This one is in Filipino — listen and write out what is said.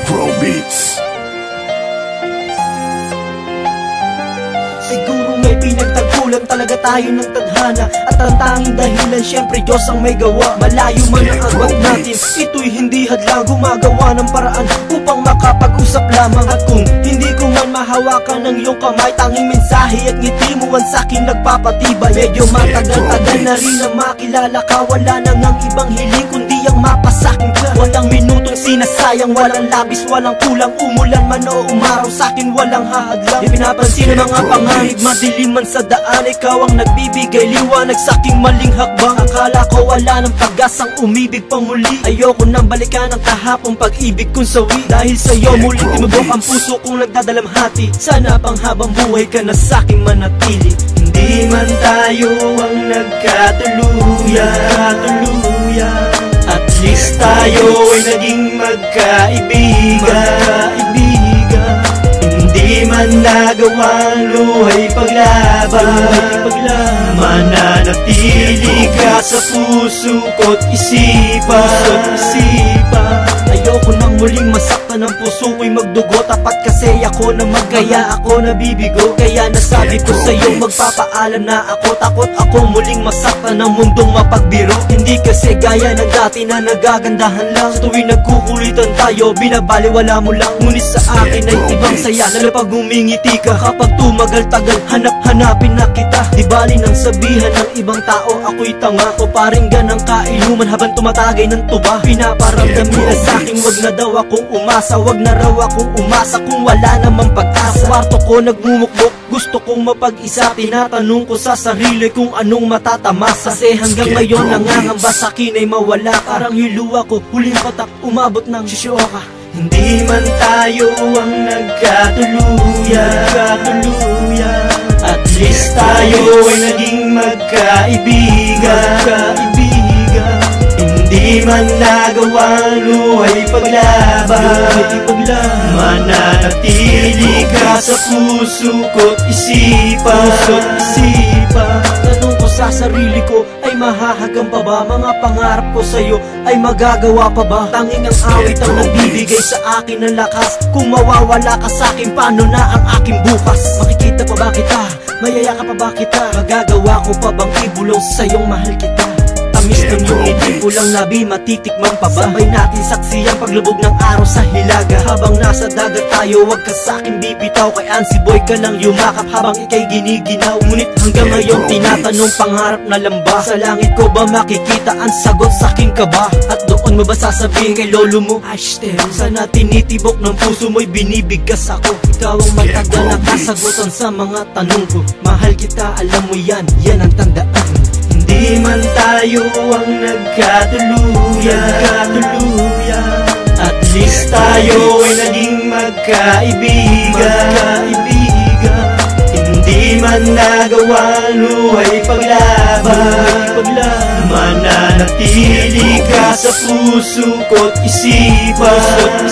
Pro Beats. Siguro may pinagtagpulan talaga tayo ng tadhana, at ang tanging dahilan syempre Diyos ang may gawa. Malayo man ang agwat natin, ito'y hindi hadlang. Gumagawa ng paraan upang makapag-usap lamang. At kung hindi ko man mahawakan ng iyong kamay, tanging mensahe at ngiti mo ang sa'king nagpapatibay. Medyo matagal-tagal na rin na makilala ka, wala nang ang ibang hiling kundi ang mapasakin ka. Walang minutong sinasayang, walang labis, walang kulang. Umulan man o umaraw, sa'kin walang hahadlang. Di pinapansin ang mga panganib, madilim man sa daan, ikaw ang nagbibigay liwanag sa'king maling hakbang. Akala ko wala ng pag-asang umibig pa muli. Ayoko nang balikan ang kahapong pag-ibig kong sawi. Dahil sa'yo muling tinubok ang puso kong nagdadalamhati. Sana pang habang buhay ka na sa'king manatili. Hindi man tayo ang nagkatuluyan, at least tayo ay naging magkaibigan. Hindi man nagawang luhay paglaban, mananatili ka sa puso ko't isipan. Ayoko nang muling masaktan ng puso ko'y magdugo. Tapat kasi ako na magkaya ako nabibigo. Kaya nasabi ko sa'yo magpapaalam na ako. Takot ako muling masaktan ng mundong mapagbiro. Hindi kasi gaya ng dati na nagagandahan lang. Sa tuwing nagkukulitan tayo, binabaliwala mo lang. Ngunit sa akin ay ibang saya, lalo pag umingiti ka. Kapag tumagal-tagal, hanap-hanapin na kita. Di bali nang sabihan ng ibang tao ako'y tanga, o paringgan ng kainuman habang tumatagay ng tuba. Pinaparamdam nila sa'king wag na daw akong umasa, wag na raw akong umasa kung wala namang pag-asa. Kwarto ko nagmumukbok, gusto kong mapag-isa. Tinatanong ko sa sarili kung anong matatamasa. Kasi hanggang ngayon nangangamba sa'kin ay mawala. Parang hiluwa ko, huling patak, umabot ng Shishioka. Hindi man tayo ang nagkatuluyan, at least tayo ay naging magkaibigan. Hindi man nagawang luhay paglaban, mananatili ka sa puso ko't isipan. Tanong ko sa sarili ko, ay mahahagang pa ba? Mga pangarap ko sa'yo ay magagawa pa ba? Tanging ang awit ang nagbibigay sa akin ng lakas. Kung mawawala ka sa'kin, paano na ang aking bukas? Makikita pa ba kita? Mayayaka pa ba kita? Magagawa ko pa bang ibulong sa'yong mahal kita? Tamis ng iyong ngiti, pulang labi, matitikman pa ba? Sabay natin saksi ang paglubog ng araw sa hilaga. Habang nasa dagat tayo, wag ka sa'kin bibitaw. Kay Ansi Boy ka lang yumakap habang ika'y giniginaw. Ngunit hanggang ngayon tinatanong, pangarap na lamba. Sa langit ko ba makikita ang sagot sa'king kaba? At doon mo ba sasabihin kay lolo mo, Ashtel, sana tinitibok ng puso mo'y binibigkas ako. Ikaw ang matagal na kasagutan sa mga tanong ko. Mahal kita, alam mo yan, yan ang tandaan. Hindi man tayo ang nagkatuluyan, at least tayo ay naging magkaibigan. Hindi man nagawang luhay paglaban, mananatili ka sa puso ko't isipan.